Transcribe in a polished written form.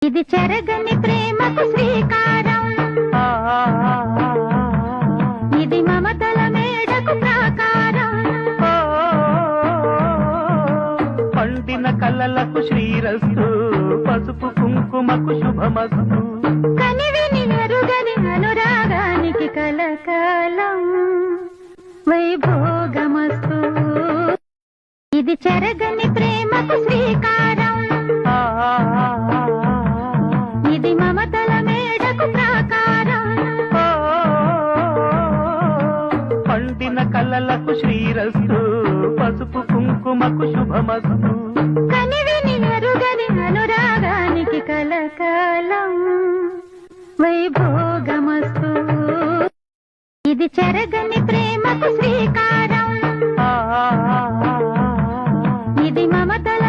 ఇది చెరగని ప్రేమకు శ్రీకారం, ఇది మమతల మేడకు ప్రాకారం. పండిన కలలకు శ్రీరస్తు, పసుపు కుంకుమకు శుభమస్తు. కనివిని ఎరుగని అనురాగానికి కలకాలం వైభోగమస్తు. ఇది చెరగని ప్రేమకు శ్రీకారం, ఇది మమతల మేడకు ప్రాకారం. పండిన కలలకు శ్రీరస్తు, పసుపు కుంకుమకు శుభమస్తు. కనివిని ఎరుగని అనురాగానికి కలకాలం వైభోగమస్తు. ఇది చెరగని ప్రేమకు శ్రీకారం, ఇది మమతల